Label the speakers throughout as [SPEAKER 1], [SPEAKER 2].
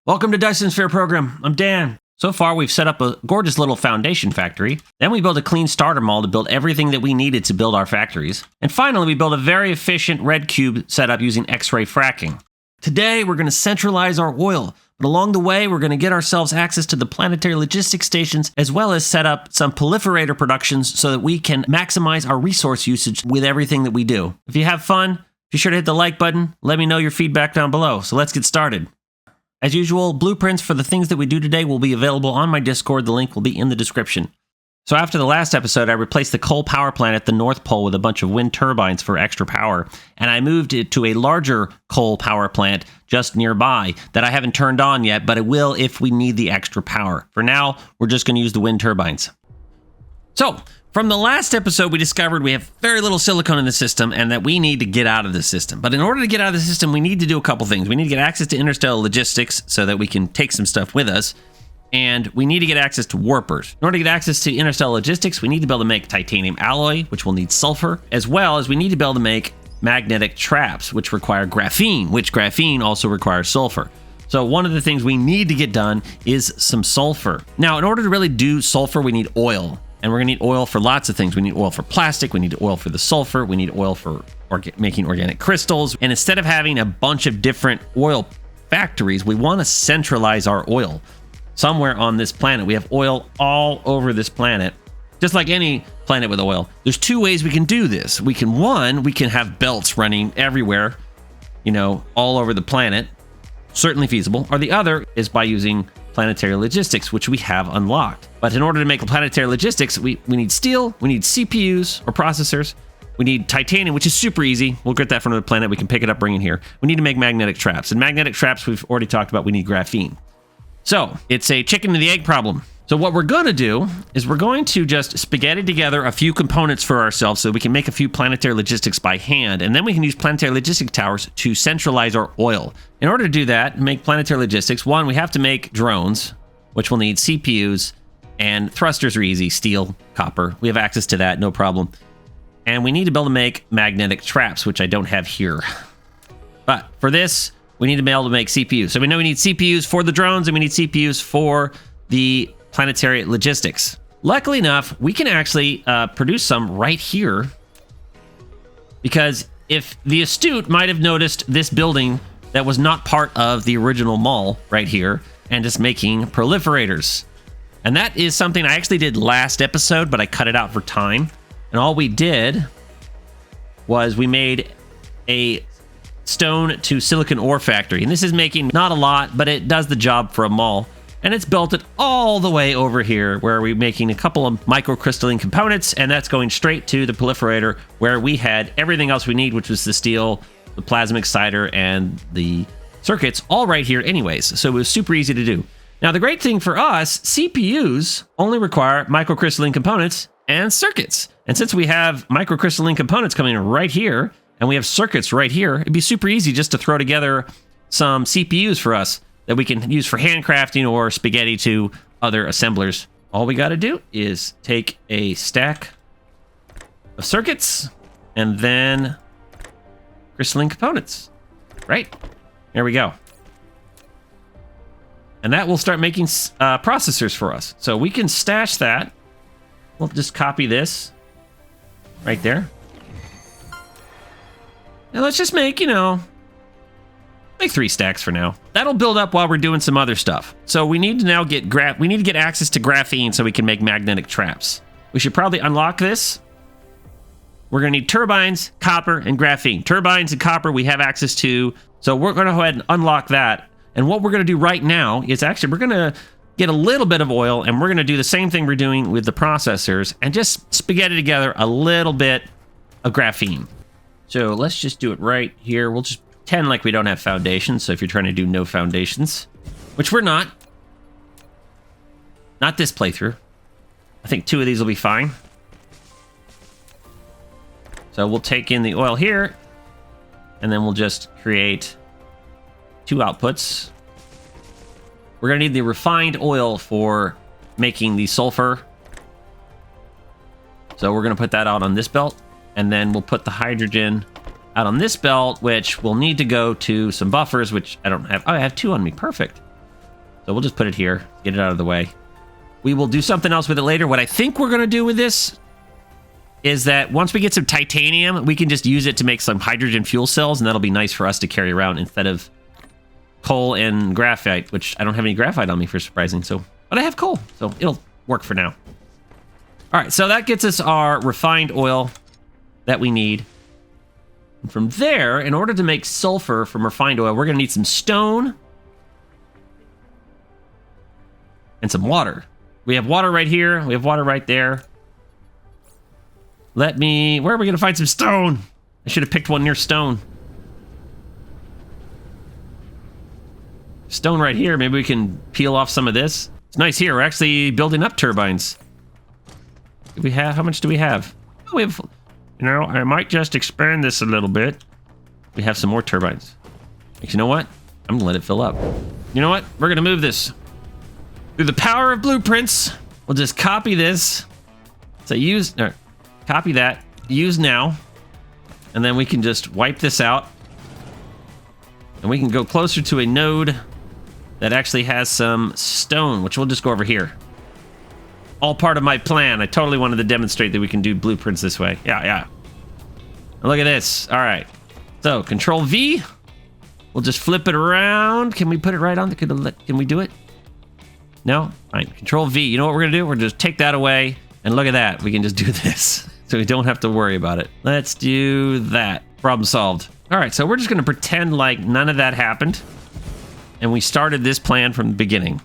[SPEAKER 1] Welcome to Dyson Sphere Program. I'm Dan. So far, we've set up a gorgeous little foundation factory. Then we built a clean starter mall to build everything that we needed to build our factories. And finally, we built a very efficient red cube setup using X-ray fracking. Today, we're going to centralize our oil. But along the way, we're going to get ourselves access to the Planetary Logistics Stations, as well as set up some proliferator productions so that we can maximize our resource usage with everything that we do. If you have fun, be sure to hit the like button. Let me know your feedback down below. So let's get started. As usual, blueprints for the things that we do today will be available on my Discord. The link will be in the description. So after the last episode, I replaced the coal power plant at the North Pole with a bunch of wind turbines for extra power, and I moved it to a larger coal power plant just nearby that I haven't turned on yet, but it will if we need the extra power. For now, we're just going to use the wind turbines. So, from the last episode, we discovered we have very little silicon in the system and that we need to get out of the system. But in order to get out of the system, we need to do a couple things. We need to get access to interstellar logistics so that we can take some stuff with us. And we need to get access to warpers. In order to get access to interstellar logistics, we need to be able to make titanium alloy, which will need sulfur, as well as we need to be able to make magnetic traps, which require graphene, which graphene also requires sulfur. So one of the things we need to get done is some sulfur. Now, in order to really do sulfur, we need oil. And we're going to need oil for lots of things. We need oil for plastic. We need oil for the sulfur. We need oil for making organic crystals. And instead of having a bunch of different oil factories, we want to centralize our oil somewhere on this planet. We have oil all over this planet, just like any planet with oil. There's two ways we can do this. We can have belts running everywhere, all over the planet. Certainly feasible. Or the other is by using planetary logistics, which we have unlocked. But in order to make planetary logistics, we need steel, we need CPUs or processors, we need titanium, which is super easy. We'll get that from the planet. We can pick it up, bring it here. We need to make magnetic traps. And magnetic traps, we've already talked about, we need graphene. So it's a chicken and the egg problem. So what we're going to do is we're going to just spaghetti together a few components for ourselves so we can make a few planetary logistics by hand. And then we can use planetary logistic towers to centralize our oil. In order to do that, make planetary logistics, one, we have to make drones, which will need CPUs, and thrusters are easy, steel, copper. We have access to that, no problem. And we need to be able to make magnetic traps, which I don't have here. But for this, we need to be able to make CPUs. So we know we need CPUs for the drones, and we need CPUs for the planetary logistics. Luckily enough, we can actually produce some right here, because if the astute might have noticed this building that was not part of the original mall right here and just making proliferators. And that is something I actually did last episode, but I cut it out for time. And all we did was we made a stone to silicon ore factory. And this is making not a lot, but it does the job for a mall. And it's built it all the way over here where we're making a couple of microcrystalline components, and that's going straight to the proliferator where we had everything else we need, which was the steel, the plasma exciter, and the circuits all right here anyways. So it was super easy to do. Now, the great thing for us, CPUs only require microcrystalline components and circuits. And since we have microcrystalline components coming right here, and we have circuits right here, it'd be super easy just to throw together some CPUs for us that we can use for handcrafting or spaghetti to other assemblers. All we got to do is take a stack of circuits and then crystalline components. Right? There we go. And that will start making processors for us. So we can stash that. We'll just copy this right there. Now let's just make, make 3 stacks for now. That'll build up while we're doing some other stuff. So we need to now get access to graphene so we can make magnetic traps. We should probably unlock this. We're going to need turbines, copper, and graphene. Turbines and copper we have access to. So we're going to go ahead and unlock that. And what we're going to do right now is actually we're going to get a little bit of oil, and we're going to do the same thing we're doing with the processors and just spaghetti together a little bit of graphene. So let's just do it right here. We'll just pretend like we don't have foundations. So if you're trying to do no foundations, which we're not this playthrough. I think 2 of these will be fine. So we'll take in the oil here, and then we'll just create 2 outputs. We're going to need the refined oil for making the sulfur. So we're going to put that out on this belt, and then we'll put the hydrogen out on this belt, which will need to go to some buffers, which I don't have. Oh, I have 2 on me. Perfect. So we'll just put it here, get it out of the way. We will do something else with it later. What I think we're going to do with this is that once we get some titanium, we can just use it to make some hydrogen fuel cells, and that'll be nice for us to carry around instead of coal and graphite, which I don't have any graphite on me for surprising. So, but I have coal, so it'll work for now. All right, so that gets us our refined oil that we need. And from there, in order to make sulfur from refined oil, we're going to need some stone and some water. We have water right here. We have water right there. Where are we going to find some stone? I should have picked one near stone. Stone right here. Maybe we can peel off some of this. It's nice here. We're actually building up turbines. How much do we have? Oh, we have, I might just expand this a little bit. We have some more turbines. You know what? I'm gonna let it fill up. You know what? We're gonna move this. Through the power of blueprints, we'll just copy this. So copy that, use now. And then we can just wipe this out. And we can go closer to a node that actually has some stone, which we'll just go over here. All part of my plan. I totally wanted to demonstrate that we can do blueprints this way. Yeah. And look at this. All right. So Control V. We'll just flip it around. Can we put it right on? Can we do it? No? All right. Control V. You know what we're going to do? We're going to just take that away. And look at that. We can just do this. So we don't have to worry about it. Let's do that. Problem solved. All right. So we're just going to pretend like none of that happened. And we started this plan from the beginning.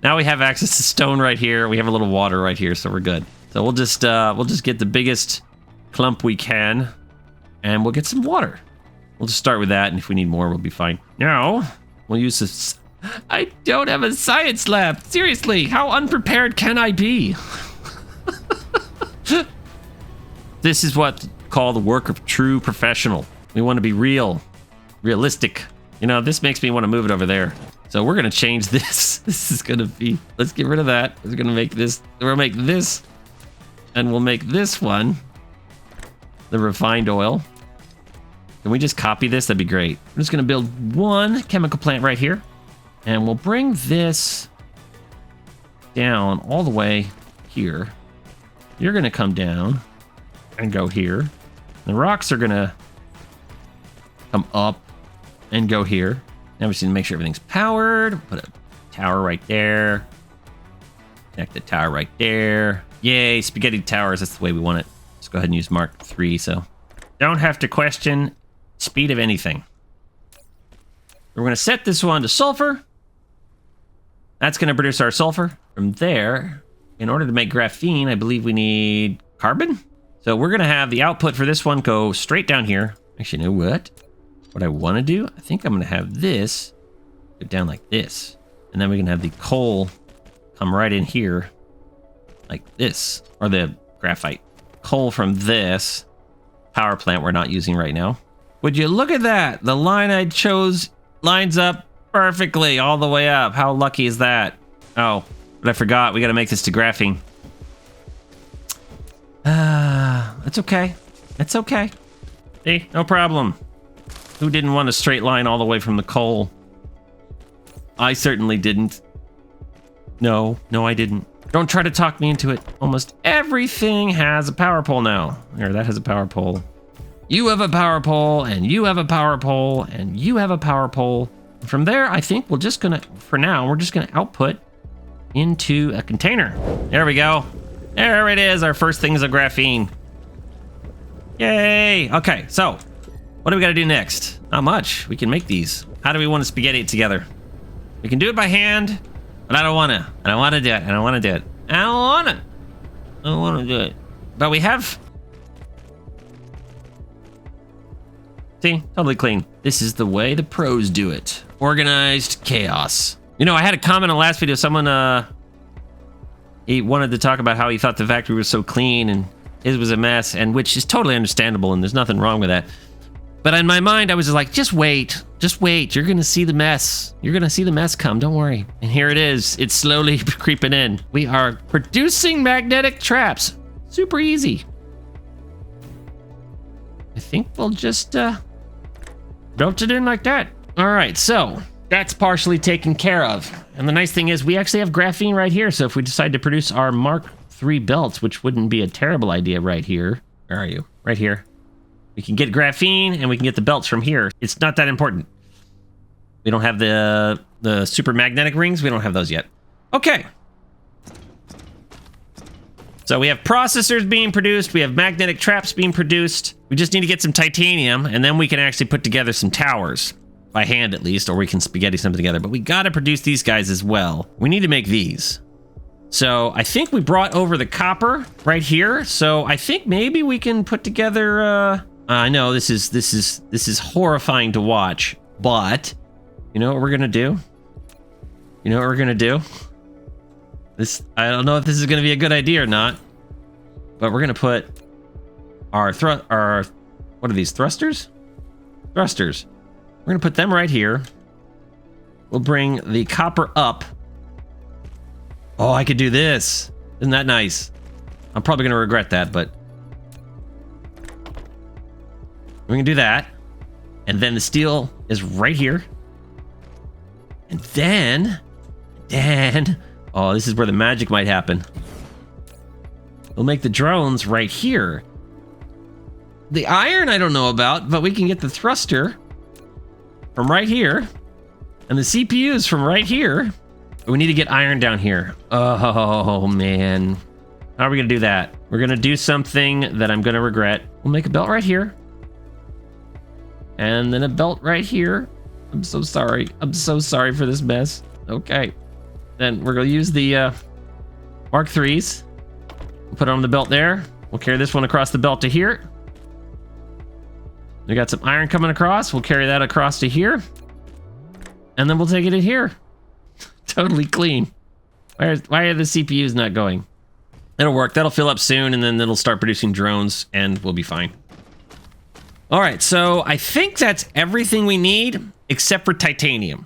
[SPEAKER 1] Now we have access to stone right here. We have a little water right here, so we're good. So we'll just get the biggest clump we can, and we'll get some water. We'll just start with that, and if we need more, we'll be fine. Now we'll use this. I don't have a science lab. Seriously, how unprepared can I be? This is what call the work of true professional. We want to be realistic. This makes me want to move it over there. So we're going to change this. This is going to be, let's get rid of that. We're going to make this, we'll make this, and we'll make this one the refined oil. Can we just copy this? That'd be great. I'm just going to build one chemical plant right here, and we'll bring this down all the way here. You're going to come down and go here. The rocks are going to come up and go here. Now we just need to make sure everything's powered. Put a tower right there. Connect the tower right there. Yay, spaghetti towers. That's the way we want it. Let's go ahead and use Mark III, so don't have to question speed of anything. We're going to set this one to sulfur. That's going to produce our sulfur. From there, in order to make graphene, I believe we need carbon. So we're going to have the output for this one go straight down here. Actually, you know what? What I want to do, I think I'm going to have this go down like this. And then we can have the coal come right in here like this. Or the graphite. Coal from this power plant we're not using right now. Would you look at that? The line I chose lines up perfectly all the way up. How lucky is that? Oh, but I forgot. We got to make this to graphene. That's okay. That's okay. Hey, no problem. Who didn't want a straight line all the way from the coal? I certainly didn't. No, I didn't. Don't try to talk me into it. Almost everything has a power pole now. There, that has a power pole. You have a power pole, and you have a power pole, and you have a power pole. From there, I think we're just gonna, for now, we're just gonna output into a container. There we go. There it is. Our first thing is a graphene. Yay. Okay, so what do we got to do next? Not much. We can make these. How do we want to spaghetti it together? We can do it by hand, but I don't want to. I don't want to do it. I don't want to do it. I don't want to. I don't want to do it. But we have... See? Totally clean. This is the way the pros do it. Organized chaos. I had a comment in the last video. Someone, he wanted to talk about how he thought the factory was so clean and it was a mess, and which is totally understandable, and there's nothing wrong with that. But in my mind, I was just like, just wait. You're going to see the mess. You're going to see the mess come. Don't worry. And here it is. It's slowly creeping in. We are producing magnetic traps. Super easy. I think we'll just build it in like that. All right. So that's partially taken care of. And the nice thing is we actually have graphene right here. So if we decide to produce our Mark III belts, which wouldn't be a terrible idea right here. Where are you? Right here. We can get graphene and we can get the belts from here. It's not that important. We don't have the super magnetic rings. We don't have those yet. Okay. So we have processors being produced. We have magnetic traps being produced. We just need to get some titanium, and then we can actually put together some towers. By hand, at least, or we can spaghetti something together. But we got to produce these guys as well. We need to make these. So I think we brought over the copper right here. So I think maybe we can put together... I know this is horrifying to watch, but you know what we're gonna do? You know what we're gonna do? I don't know if this is gonna be a good idea or not, but we're gonna put our what are these, thrusters? Thrusters. We're gonna put them right here. We'll bring the copper up. Oh, I could do this. Isn't that nice? I'm probably gonna regret that, but we can do that. And then the steel is right here. And then, oh, this is where the magic might happen. We'll make the drones right here. The iron I don't know about, but we can get the thruster from right here. And the CPUs from right here. But we need to get iron down here. Oh, man. How are we going to do that? We're going to do something that I'm going to regret. We'll make a belt right here. And then a belt right here. I'm so sorry. I'm so sorry for this mess. Okay. Then we're going to use the Mark IIIs. We'll put it on the belt there. We'll carry this one across the belt to here. We got some iron coming across. We'll carry that across to here. And then we'll take it in here. Totally clean. Why are the CPUs not going? It'll work. That'll fill up soon, and then it'll start producing drones, and we'll be fine. All right, so I think that's everything we need, except for titanium.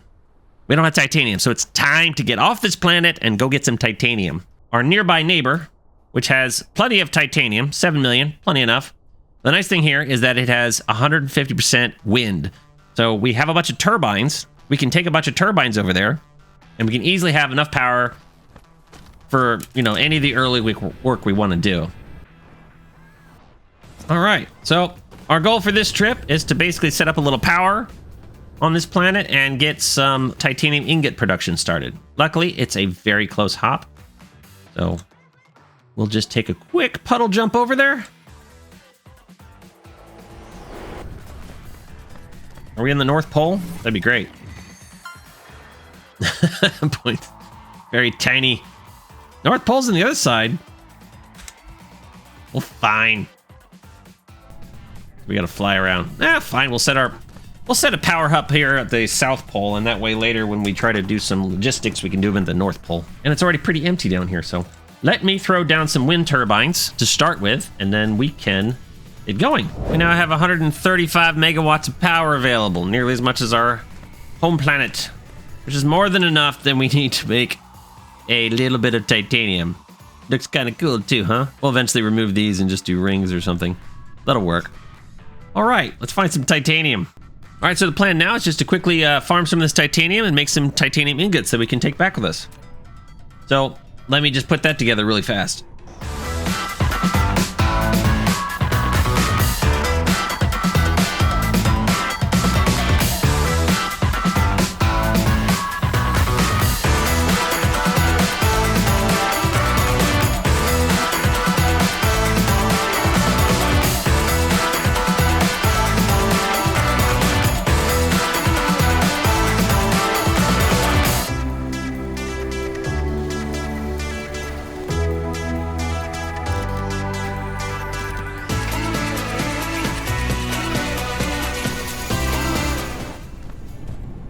[SPEAKER 1] We don't have titanium, so it's time to get off this planet and go get some titanium. Our nearby neighbor, which has plenty of titanium, 7 million, plenty enough. The nice thing here is that it has 150% wind. So we have a bunch of turbines. We can take a bunch of turbines over there, and we can easily have enough power for, you know, any of the early work we want to do. All right, so our goal for this trip is to basically set up a little power on this planet and get some titanium ingot production started. Luckily, it's a very close hop. So we'll just take a quick puddle jump over there. Are we in the North Pole? That'd be great. Point. Very tiny. North Pole's on the other side. Well, fine. We gotta fly around. Fine. We'll set a power hub here at the South Pole, and that way later when we try to do some logistics, we can do them at the North Pole. And it's already pretty empty down here, so let me throw down some wind turbines to start with, and then we can get going. We now have 135 megawatts of power available, nearly as much as our home planet, which is more than enough than we need to make a little bit of titanium. Looks kind of cool too, huh? We'll eventually remove these and just do rings or something. That'll work. All right, let's find some titanium. All right, so the plan now is just to quickly farm some of this titanium and make some titanium ingots that we can take back with us. So let me just put that together really fast.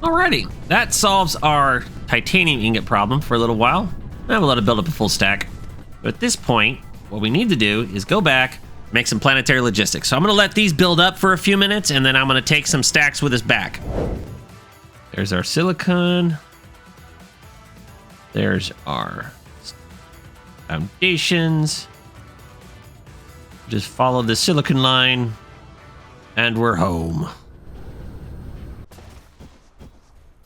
[SPEAKER 1] Alrighty, that solves our titanium ingot problem for a little while. We'll let it build up a full stack. But at this point, what we need to do is go back, make some planetary logistics. So I'm gonna let these build up for a few minutes, and then I'm gonna take some stacks with us back. There's our silicon. There's our foundations. Just follow the silicon line, and we're home.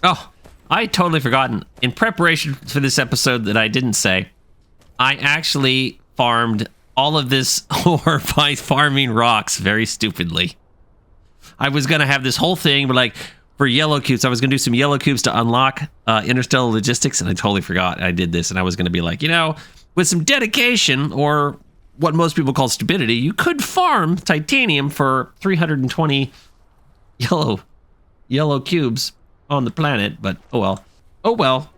[SPEAKER 1] Oh, I totally forgotten. In preparation for this episode that I didn't say, I actually farmed all of this ore by farming rocks very stupidly. I was going to have this whole thing, but like for yellow cubes, I was going to do some yellow cubes to unlock interstellar logistics, and I totally forgot I did this. And I was going to be like, you know, with some dedication or what most people call stupidity, you could farm titanium for 320 yellow cubes on the planet, but oh well. Oh well.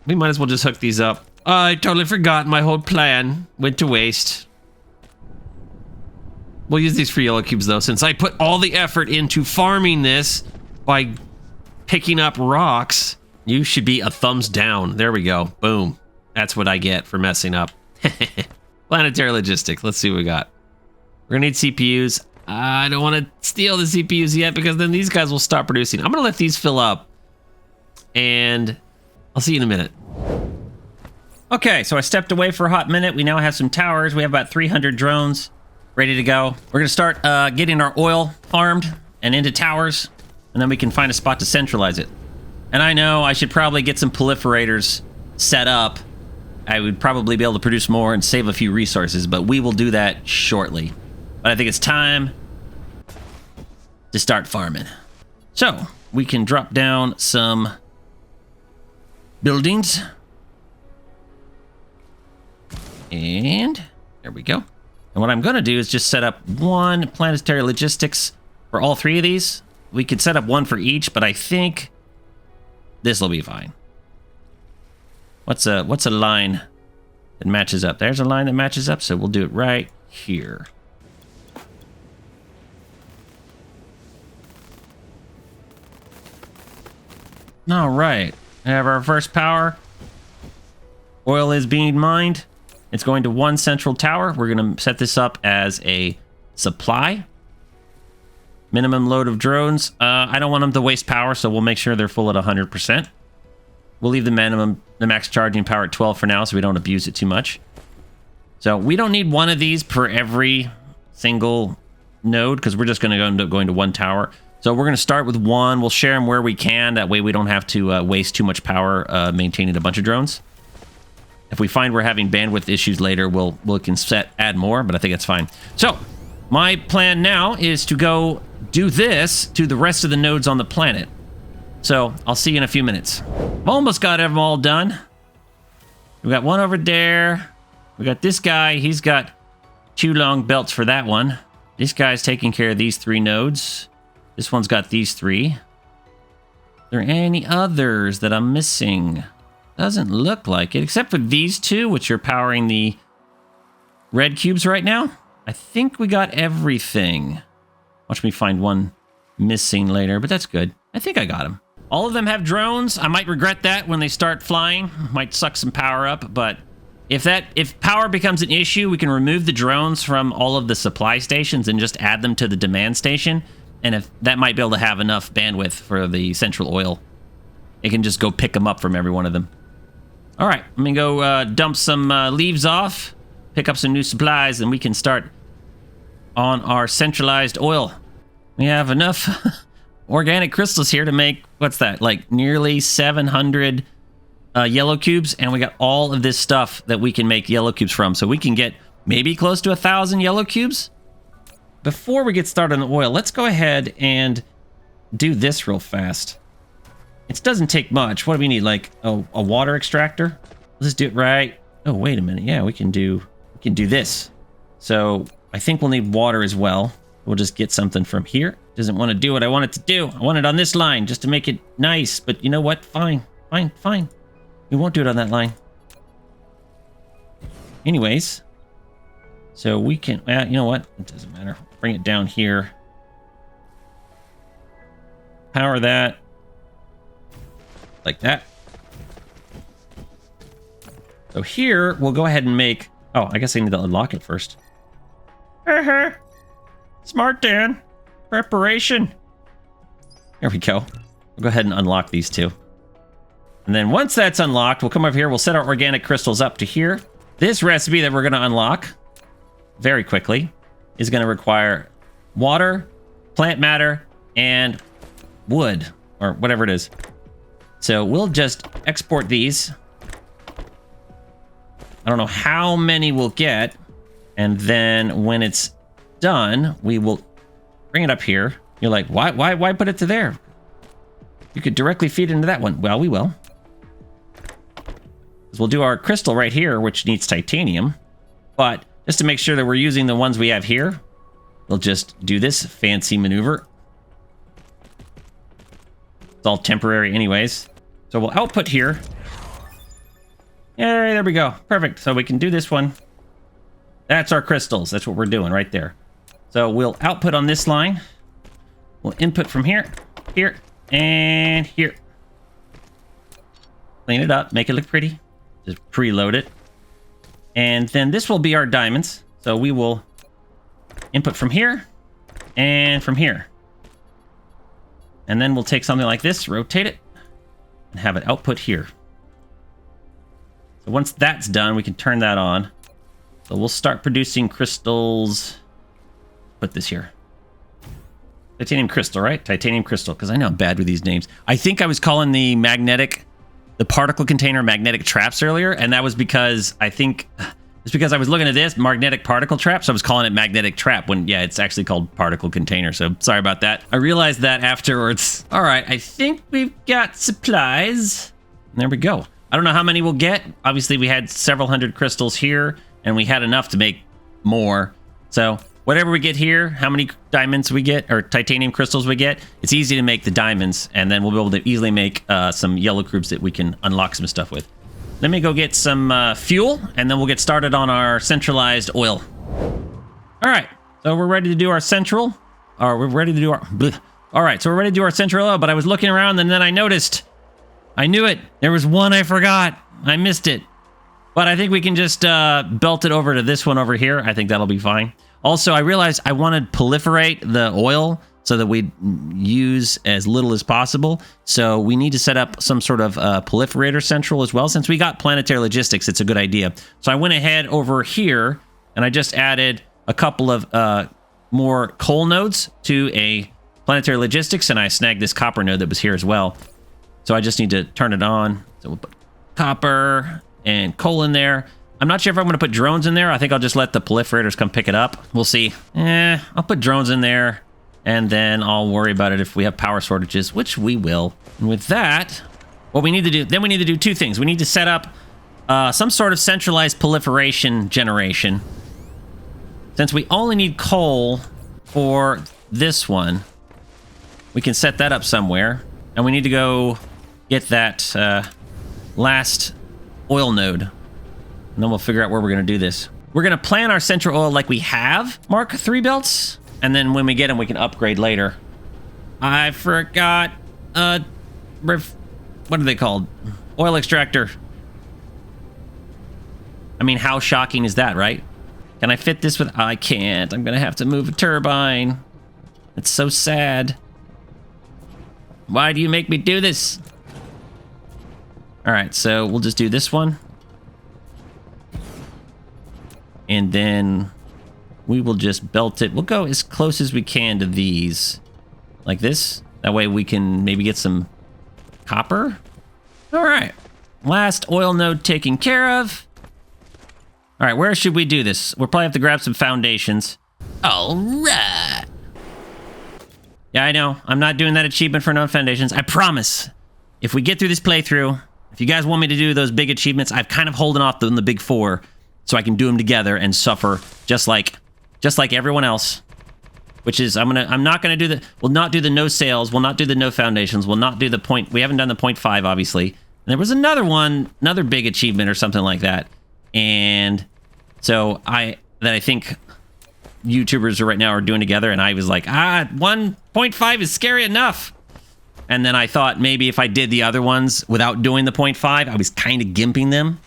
[SPEAKER 1] We might as well just hook these up. I totally forgot. My whole plan went to waste. We'll use these for yellow cubes though, since I put all the effort into farming this by picking up rocks. You should be a thumbs down. There we go. Boom. That's what I get for messing up. Planetary Logistics. Let's see what we got. We're gonna need CPUs. I don't want to steal the CPUs yet because then these guys will stop producing. I'm gonna let these fill up and I'll see you in a minute. Okay, so I stepped away for a hot minute. We now have some towers. We have about 300 drones ready to go. We're gonna start getting our oil farmed and into towers, and then we can find a spot to centralize it. And I know I should probably get some proliferators set up. I would probably be able to produce more and save a few resources, but we will do that shortly. But I think it's time to start farming. So we can drop down some buildings. And there we go. And what I'm going to do is just set up one planetary logistics for all three of these. We could set up one for each, but I think this will be fine. What's a line that matches up? There's a line that matches up, so we'll do it right here. All right, we have our first power. Oil is being mined. It's going to one central tower. We're going to set this up as a supply. Minimum load of drones. I don't want them to waste power, so we'll make sure they're full at 100%. We'll leave the max charging power at 12 for now, so we don't abuse it too much. So we don't need one of these per every single node, because we're just going to end up going to one tower. So we're going to start with one. We'll share them where we can. That way we don't have to waste too much power maintaining a bunch of drones. If we find we're having bandwidth issues later, we can add more, but I think that's fine. So my plan now is to go do this to the rest of the nodes on the planet. So I'll see you in a few minutes. Almost got them all done. We got one over there. We got this guy. He's got 2 long belts for that one. This guy's taking care of these 3 nodes. This one's got these 3. Are there any others that I'm missing? Doesn't look like it, except for these 2, which are powering the red cubes right now. I think we got everything. Watch me find one missing later, but that's good. I think I got them. All of them have drones. I might regret that when they start flying. Might suck some power up, but if power becomes an issue, we can remove the drones from all of the supply stations and just add them to the demand station. And if that might be able to have enough bandwidth for the central oil, it can just go pick them up from every one of them. All right, let me go dump some leaves off, pick up some new supplies, and we can start on our centralized oil. We have enough organic crystals here to make, what's that, like nearly 700 yellow cubes, and we got all of this stuff that we can make yellow cubes from. So we can get maybe close to 1,000 yellow cubes. Before we get started on the oil, let's go ahead and do this real fast. It doesn't take much. What do we need? Like a water extractor? Let's do it right. Oh, wait a minute. Yeah, we can do this. So I think we'll need water as well. We'll just get something from here. Doesn't want to do what I want it to do. I want it on this line just to make it nice. But you know what? Fine. We won't do it on that line. Anyways. So we can, you know what? It doesn't matter. Bring it down here. Power that. Like that. So here, we'll go ahead and make... Oh, I guess I need to unlock it first. Smart Dan. Preparation. There we go. We'll go ahead and unlock these 2. And then once that's unlocked, we'll come over here. We'll set our organic crystals up to here. This recipe that we're going to unlock very quickly is going to require water, plant matter, and wood, or whatever it is. So we'll just export these. I don't know how many we'll get. And then when it's done, we will bring it up here. You're like, why put it to there? You could directly feed into that one. Well, we will. We'll do our crystal right here, which needs titanium. But just to make sure that we're using the ones we have here, we'll just do this fancy maneuver. It's all temporary anyways. So we'll output here. Yeah, there we go. Perfect. So we can do this one. That's our crystals. That's what we're doing right there. So we'll output on this line. We'll input from here, here, and here. Clean it up, make it look pretty. Just preload it. And then this will be our diamonds. So we will input from here and from here. And then we'll take something like this, rotate it, and have it output here. So once that's done, we can turn that on. So we'll start producing crystals. Put this here. Titanium crystal, right? Titanium crystal, because I know I'm bad with these names. I think I was calling the particle container magnetic traps earlier, and that was because it's because I was looking at this magnetic particle trap, so I was calling it magnetic trap when, yeah, it's actually called particle container, so sorry about that. I realized that afterwards. All right, I think we've got supplies. There we go. I don't know how many we'll get. Obviously, we had several hundred crystals here, and we had enough to make more. So whatever we get here, how many diamonds we get, or titanium crystals we get, it's easy to make the diamonds, and then we'll be able to easily make some yellow cubes that we can unlock some stuff with. Let me go get some fuel, and then we'll get started on our centralized oil. All right, so we're ready to do our central, or we're ready to do our... Bleh. All right, so we're ready to do our central oil, but I was looking around, and then I noticed... I knew it. There was one I forgot. I missed it. But I think we can just belt it over to this one over here. I think that'll be fine. Also, I realized I wanted proliferate the oil so that we use as little as possible. So we need to set up some sort of proliferator central as well. Since we got planetary logistics, it's a good idea. So I went ahead over here and I just added a couple of more coal nodes to a planetary logistics, and I snagged this copper node that was here as well. So I just need to turn it on. So we'll put copper and coal in there. I'm not sure if I'm going to put drones in there. I think I'll just let the proliferators come pick it up. We'll see. I'll put drones in there, and then I'll worry about it if we have power shortages, which we will. And with that, what we need to do, then we need to do two things. We need to set up some sort of centralized proliferation generation. Since we only need coal for this one, we can set that up somewhere. And we need to go get that last oil node. And then we'll figure out where we're going to do this. We're going to plan our central oil like we have Mark III belts. And then when we get them, we can upgrade later. I forgot. What are they called? Oil extractor. I mean, how shocking is that, right? Can I fit this with... I can't. I'm going to have to move a turbine. It's so sad. Why do you make me do this? All right, so we'll just do this one. And then we will just belt it. We'll go as close as we can to these. Like this. That way we can maybe get some copper. All right. Last oil node taken care of. All right, where should we do this? We'll probably have to grab some foundations. All right. Yeah, I know. I'm not doing that achievement for no foundations. I promise. If we get through this playthrough, if you guys want me to do those big achievements, I've kind of holding off on the big four so I can do them together and suffer just like everyone else. Which is, I'm not gonna do the, we'll not do the no sales, we'll not do the no foundations, we'll not do the point, we haven't done the 0.5 obviously. And there was another one, another big achievement or something like that. And so I think YouTubers right now are doing together, and I was like, 1.5 is scary enough. And then I thought maybe if I did the other ones without doing the 0.5, I was kind of gimping them.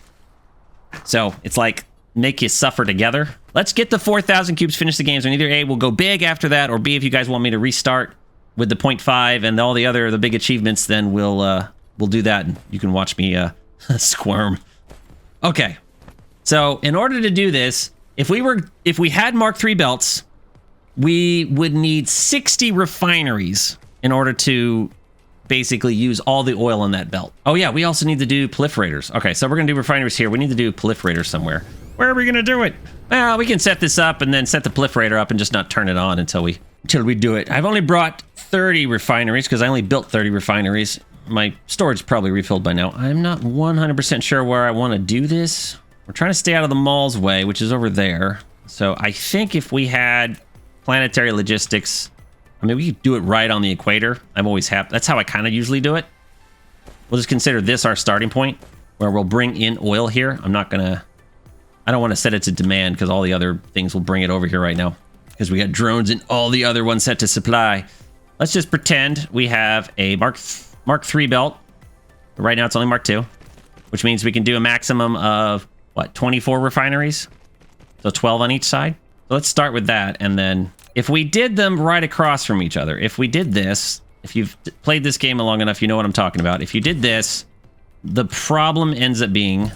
[SPEAKER 1] So it's like, make you suffer together. Let's get the 4,000 cubes, finish the games, and either A, we'll go big after that, or B, if you guys want me to restart with the 0.5 and all the big achievements, then we'll do that, and you can watch me squirm. Okay. So in order to do this, if we had Mark III belts, we would need 60 refineries in order to basically use all the oil on that belt. Oh yeah, we also need to do proliferators. Okay, so we're gonna do refineries here. We need to do proliferators somewhere. Where are we gonna do it? Well, we can set this up and then set the proliferator up and just not turn it on until we do it. I've only brought 30 refineries because I only built 30 refineries. My storage is probably refilled by now. I'm not 100% sure where I want to do this. We're trying to stay out of the mall's way, which is over there. So I think if we had planetary logistics, I mean, we could do it right on the equator. I'm always happy. That's how I kind of usually do it. We'll just consider this our starting point, where we'll bring in oil here. I don't want to set it to demand because all the other things will bring it over here right now. Because we got drones and all the other ones set to supply. Let's just pretend we have a Mark III belt. But right now it's only Mark II, which means we can do a maximum of, what, 24 refineries? So 12 on each side. So let's start with that. And then if we did them right across from each other, if we did this, if you've played this game long enough, you know what I'm talking about. If you did this, the problem ends up being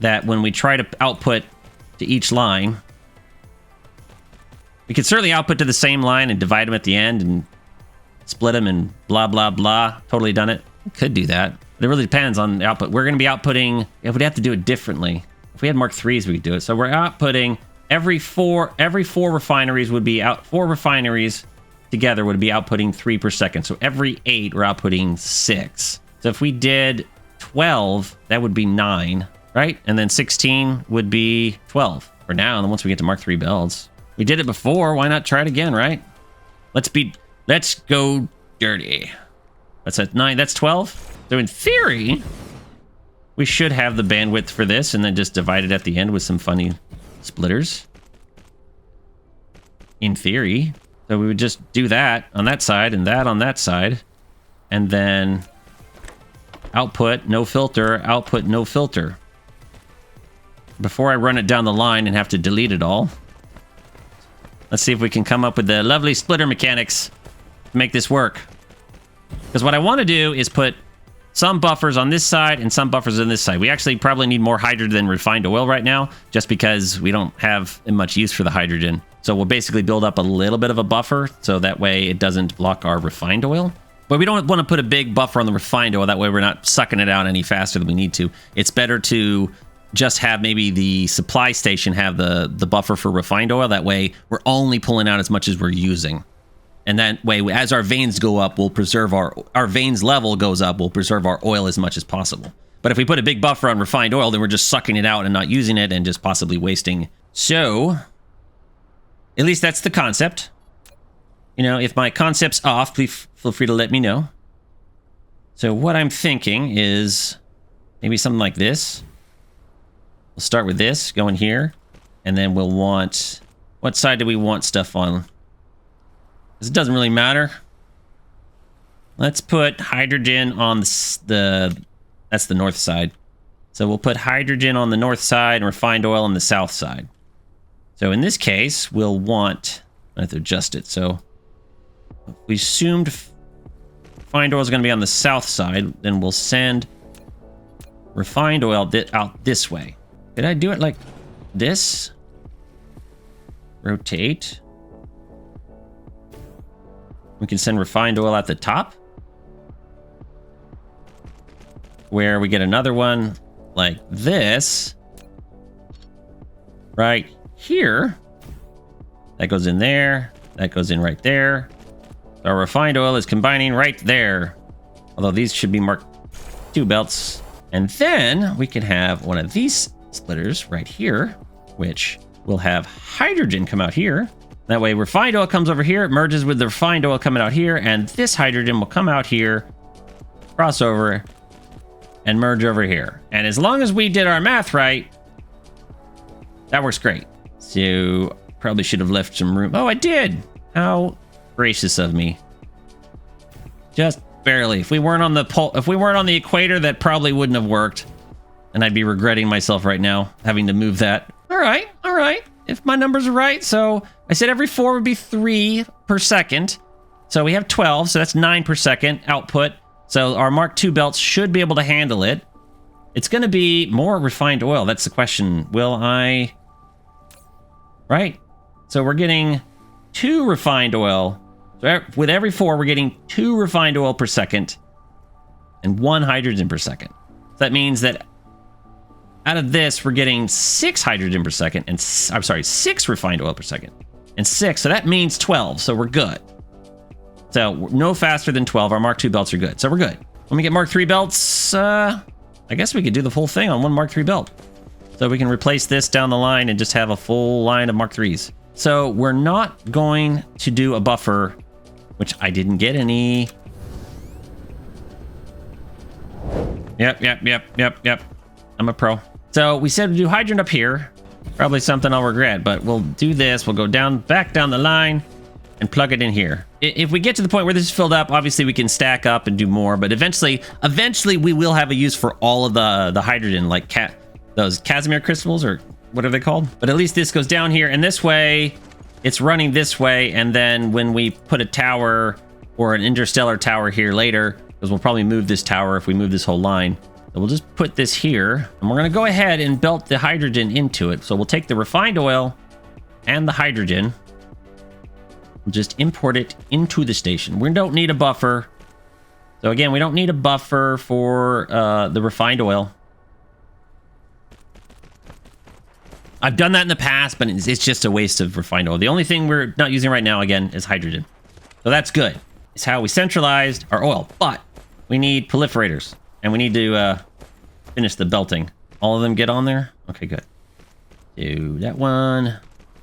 [SPEAKER 1] that when we try to output to each line, we could certainly output to the same line and divide them at the end and split them and blah, blah, blah. Totally done it. We could do that. But it really depends on the output. We're going to be outputting... Yeah, we'd have to do it differently. If we had Mark IIIs, we could do it. So we're outputting every four refineries would be out... 4 refineries together would be outputting 3 per second. So every 8, we're outputting 6. So if we did 12, that would be 9, right? And then 16 would be 12 for now. And then once we get to Mark III belts... We did it before. Why not try it again, right? Let's go dirty. That's at 9. That's 12. So in theory, we should have the bandwidth for this and then just divide it at the end with some funny splitters. In theory. So we would just do that on that side and that on that side. And then output, no filter, output, no filter. Before I run it down the line and have to delete it all. Let's see if we can come up with the lovely splitter mechanics to make this work. Because what I want to do is put some buffers on this side and some buffers on this side. We actually probably need more hydrogen than refined oil right now, just because we don't have much use for the hydrogen. So we'll basically build up a little bit of a buffer, so that way it doesn't block our refined oil. But we don't want to put a big buffer on the refined oil. That way we're not sucking it out any faster than we need to. It's better to just have maybe the supply station have the buffer for refined oil. That way we're only pulling out as much as we're using. And that way, as our veins go up, we'll preserve our veins level goes up, we'll preserve our oil as much as possible. But if we put a big buffer on refined oil, then we're just sucking it out and not using it and just possibly wasting. So, at least that's the concept. You know, if my concept's off, please feel free to let me know. So what I'm thinking is maybe something like this. We'll start with this, go in here, and then we'll want... What side do we want stuff on? Because it doesn't really matter. Let's put hydrogen on that's the north side. So we'll put hydrogen on the north side and refined oil on the south side. So in this case, we'll want... I have to adjust it. So if we assumed refined oil is going to be on the south side, then we'll send refined oil out this way. Did I do it like this? Rotate. We can send refined oil at the top, where we get another one like this right here. That goes in there. That goes in right there. Our refined oil is combining right there. Although these should be Mark II belts. And then we can have one of these splitters right here, which will have hydrogen come out here. That way refined oil comes over here, it merges with the refined oil coming out here, and this hydrogen will come out here, cross over, and merge over here. And as long as we did our math right, that works great. So probably should have left some room. Oh, I did. How gracious of me. Just barely. If we weren't on the equator, that probably wouldn't have worked. And I'd be regretting myself right now, having to move that. All right. If my numbers are right. So I said every 4 would be 3 per second. So we have 12, so that's 9 per second output. So our Mark II belts should be able to handle it. It's going to be more refined oil. That's the question. Will I... Right. So we're getting 2 refined oil So with every 4, we're getting 2 refined oil per second and 1 hydrogen per second. So that means that out of this, we're getting 6 hydrogen per second and 6 refined oil per second and 6. So that means 12. So we're good. So no faster than 12. Our Mark II belts are good. So we're good. When we get Mark III belts, I guess we could do the full thing on one Mark III belt. So we can replace this down the line and just have a full line of Mark IIIs. So we're not going to do a buffer, which I didn't get any. Yep. I'm a pro. So we said we'd do hydrant up here. Probably something I'll regret, but we'll do this. We'll go back down the line and plug it in here. If we get to the point where this is filled up, obviously we can stack up and do more, but eventually we will have a use for all of the hydrogen, like those Casimir crystals, or what are they called? But at least this goes down here, and this way it's running this way, and then when we put a tower or an interstellar tower here later, because we'll probably move this tower if we move this whole line, so we'll just put this here, and we're going to go ahead and belt the hydrogen into it. So we'll take the refined oil and the hydrogen, we'll just import it into the station. We don't need a buffer. So again, we don't need a buffer for the refined oil. I've done that in the past, but it's just a waste of refined oil. The only thing we're not using right now, again, is hydrogen. So that's good. It's how we centralized our oil. But we need proliferators, and we need to finish the belting. All of them get on there? Okay, good. Do that one.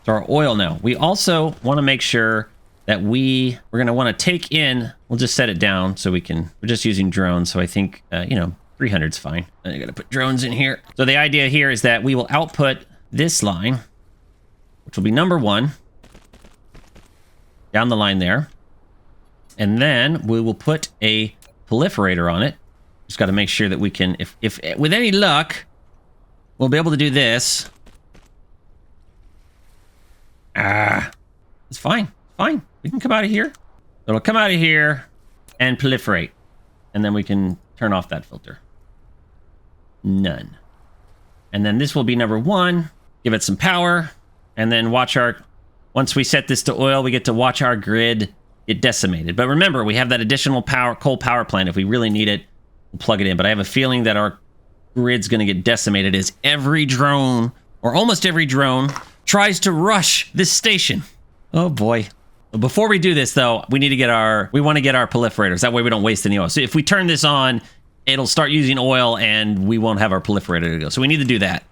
[SPEAKER 1] So our oil now. We also want to make sure that we're going to want to take in, we'll just set it down so we're just using drones. So I think, 300 is fine. And I got to put drones in here. So the idea here is that we will output this line, which will be number 1, down the line there. And then we will put a proliferator on it. Just got to make sure that we can, if with any luck, we'll be able to do this. It's fine. We can come out of here. It'll come out of here and proliferate. And then we can turn off that filter. None. And then this will be number 1. Give it some power. And then once we set this to oil, we get to watch our grid get decimated. But remember, we have that additional coal power plant. If we really need it, we'll plug it in. But I have a feeling that our grid's going to get decimated as every drone, or almost every drone, tries to rush this station. Oh boy. Before we do this, though, we want to get our proliferators. That way we don't waste any oil. So if we turn this on, it'll start using oil and we won't have our proliferator to go. So we need to do that.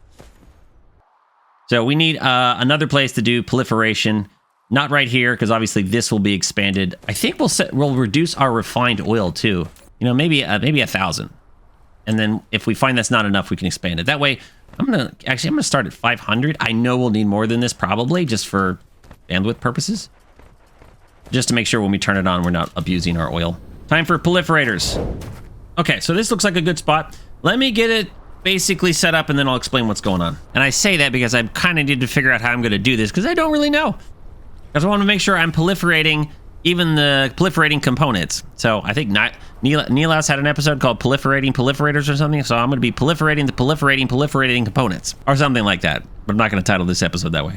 [SPEAKER 1] So we need another place to do proliferation. Not right here, because obviously this will be expanded. I think we'll reduce our refined oil too. Maybe 1,000. And then if we find that's not enough, we can expand it. That way, I'm gonna start at 500. I know we'll need more than this probably, just for bandwidth purposes. Just to make sure when we turn it on, we're not abusing our oil. Time for proliferators. Okay, so this looks like a good spot. Let me get it basically set up, and then I'll explain what's going on. And I say that because I kind of need to figure out how I'm going to do this, because I don't really know. Because I want to make sure I'm proliferating even the proliferating components. So I think Nilaus had an episode called Proliferating Proliferators or something. So I'm going to be proliferating the proliferating components, or something like that. But I'm not going to title this episode that way.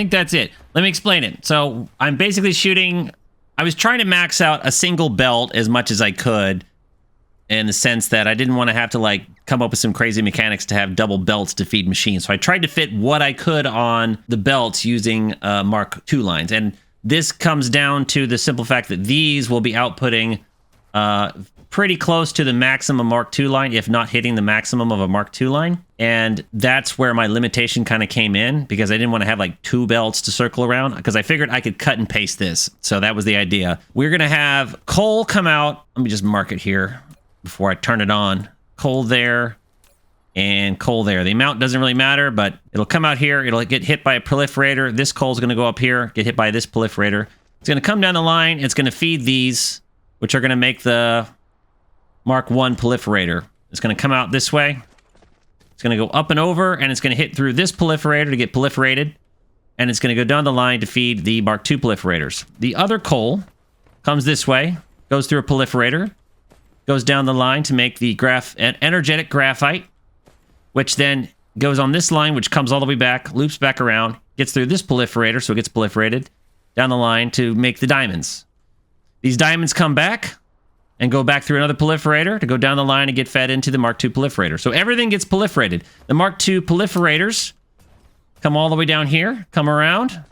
[SPEAKER 1] think that's it. Let me explain it. So I'm basically shooting... I was trying to max out a single belt as much as I could, in the sense that I didn't want to have to like come up with some crazy mechanics to have double belts to feed machines. So I tried to fit what I could on the belts using Mark II lines. And this comes down to the simple fact that these will be outputting pretty close to the maximum Mark II line, if not hitting the maximum of a Mark II line. And that's where my limitation kind of came in, because I didn't want to have like two belts to circle around, because I figured I could cut and paste this. So that was the idea. We're going to have coal come out. Let me just mark it here before I turn it on. Coal there and coal there. The amount doesn't really matter, but it'll come out here. It'll get hit by a proliferator. This coal is going to go up here, get hit by this proliferator. It's going to come down the line. It's going to feed these, which are going to make the Mark I proliferator. It's going to come out this way. It's going to go up and over, and it's going to hit through this proliferator to get proliferated. And it's going to go down the line to feed the Mark II proliferators. The other coal comes this way, goes through a proliferator, goes down the line to make the energetic graphite, which then goes on this line, which comes all the way back, loops back around, gets through this proliferator, so it gets proliferated, down the line to make the diamonds. These diamonds come back and go back through another proliferator to go down the line and get fed into the Mark II proliferator. So everything gets proliferated. The Mark II proliferators come all the way down here, come around,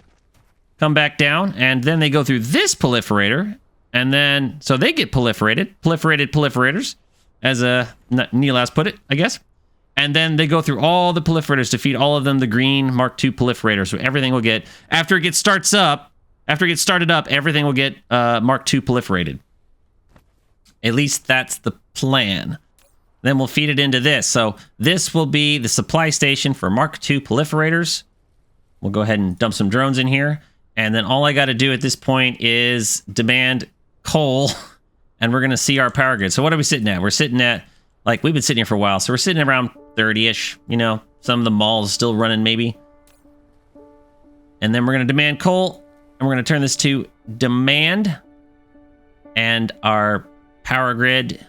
[SPEAKER 1] come back down, and then they go through this proliferator, and then, so they get proliferated proliferators, as Neil has put it, I guess. And then they go through all the proliferators to feed all of them the green Mark II proliferator. So everything will get, after it gets started up, everything will get Mark II proliferated. At least that's the plan. Then we'll feed it into this. So this will be the supply station for Mark II proliferators. We'll go ahead and dump some drones in here. And then all I got to do at this point is demand coal. And we're going to see our power grid. So what are we sitting at? We're sitting at, like, we've been sitting here for a while. So we're sitting around 30-ish. You know, some of the malls still running maybe. And then we're going to demand coal. And we're going to turn this to demand. And our power grid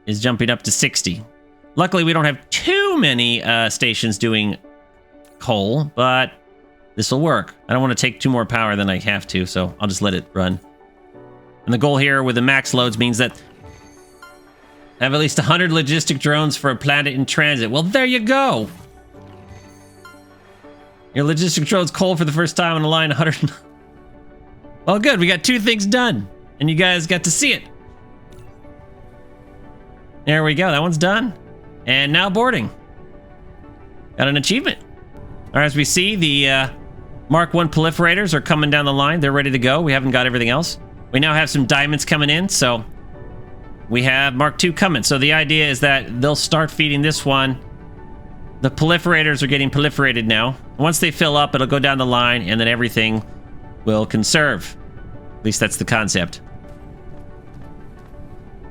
[SPEAKER 1] is jumping up to 60. Luckily, we don't have too many stations doing coal, but this will work. I don't want to take 2 more power than I have to, so I'll just let it run. And the goal here with the max loads means that I have at least 100 logistic drones for a planet in transit. Well, there you go. Your logistic drone's coal for the first time on the line 100. Well, good. We got 2 things done, and you guys got to see it. There we go. That one's done. And now boarding. Got an achievement. All right, as we see, the Mark I proliferators are coming down the line. They're ready to go. We haven't got everything else. We now have some diamonds coming in, so we have Mark II coming. So the idea is that they'll start feeding this one. The proliferators are getting proliferated now. Once they fill up, it'll go down the line, and then everything will conserve. At least that's the concept.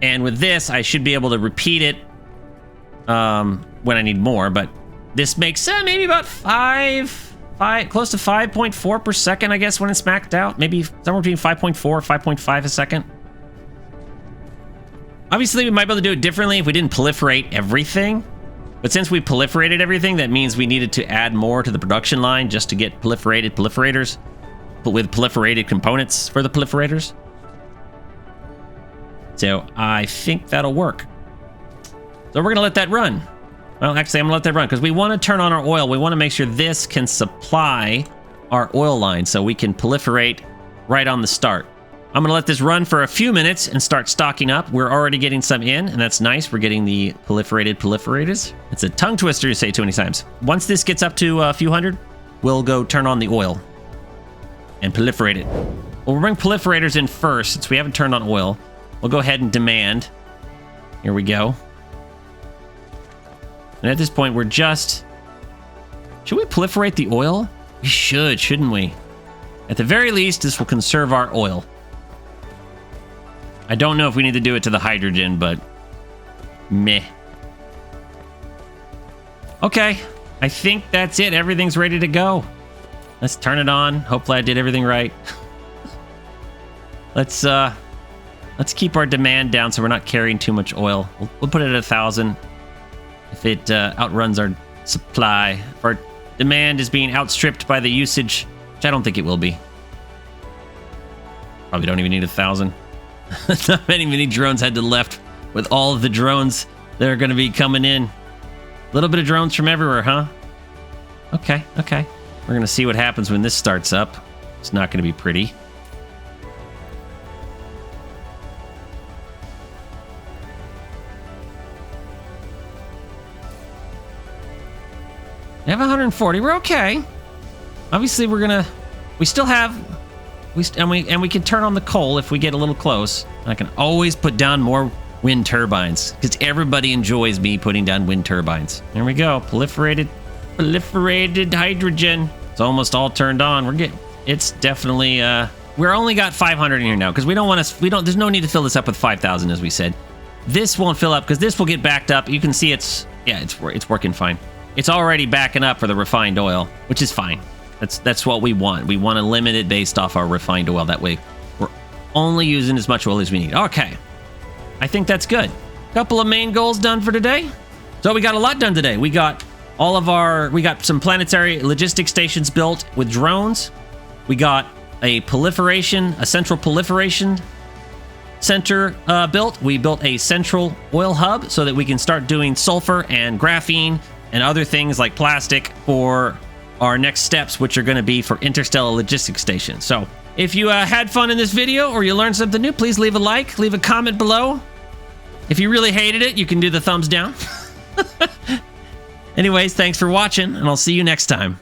[SPEAKER 1] And with this, I should be able to repeat it when I need more, but this makes maybe about close to 5.4 per second, I guess, when it's maxed out. Maybe somewhere between 5.4, 5.5 a second. Obviously, we might be able to do it differently if we didn't proliferate everything. But since we proliferated everything, that means we needed to add more to the production line just to get proliferated proliferators with proliferated components for the proliferators. So I think that'll work. So we're going to let that run. Well, actually, I'm going to let that run because we want to turn on our oil. We want to make sure this can supply our oil line so we can proliferate right on the start. I'm going to let this run for a few minutes and start stocking up. We're already getting some in, and that's nice. We're getting the proliferated proliferators. It's a tongue twister to say too many times. Once this gets up to a few hundred, we'll go turn on the oil and proliferate it. Well, we'll bring proliferators in first since we haven't turned on oil. We'll go ahead and demand. Here we go. And at this point, we're just... Should we proliferate the oil? We should, shouldn't we? At the very least, this will conserve our oil. I don't know if we need to do it to the hydrogen, but... Meh. Okay. I think that's it. Everything's ready to go. Let's turn it on. Hopefully I did everything right. Let's keep our demand down so we're not carrying too much oil. We'll put it at 1,000. If it outruns our supply, demand is being outstripped by the usage, which I don't think it will be. Probably don't even need 1,000. Not many drones had to left with all of the drones that are going to be coming in. A little bit of drones from everywhere, huh? Okay. We're going to see what happens when this starts up. It's not going to be pretty. We have 140. We're okay. Obviously, we still have, and we can turn on the coal if we get a little close. I can always put down more wind turbines because everybody enjoys me putting down wind turbines. There we go. Proliferated hydrogen. It's almost all turned on. It's definitely, we're only got 500 in here now because there's no need to fill this up with 5,000 as we said. This won't fill up because this will get backed up. You can see it's working fine. It's already backing up for the refined oil, which is fine. That's what we want. We want to limit it based off our refined oil. That way, we're only using as much oil as we need. Okay. I think that's good. Couple of main goals done for today. So we got a lot done today. We got some planetary logistics stations built with drones. We got a central proliferation center built. We built a central oil hub so that we can start doing sulfur and graphene and other things like plastic for our next steps, which are going to be for interstellar logistics stations. So if you had fun in this video or you learned something new, please leave a like, leave a comment below. If you really hated it, you can do the thumbs down. Anyways, thanks for watching, and I'll see you next time.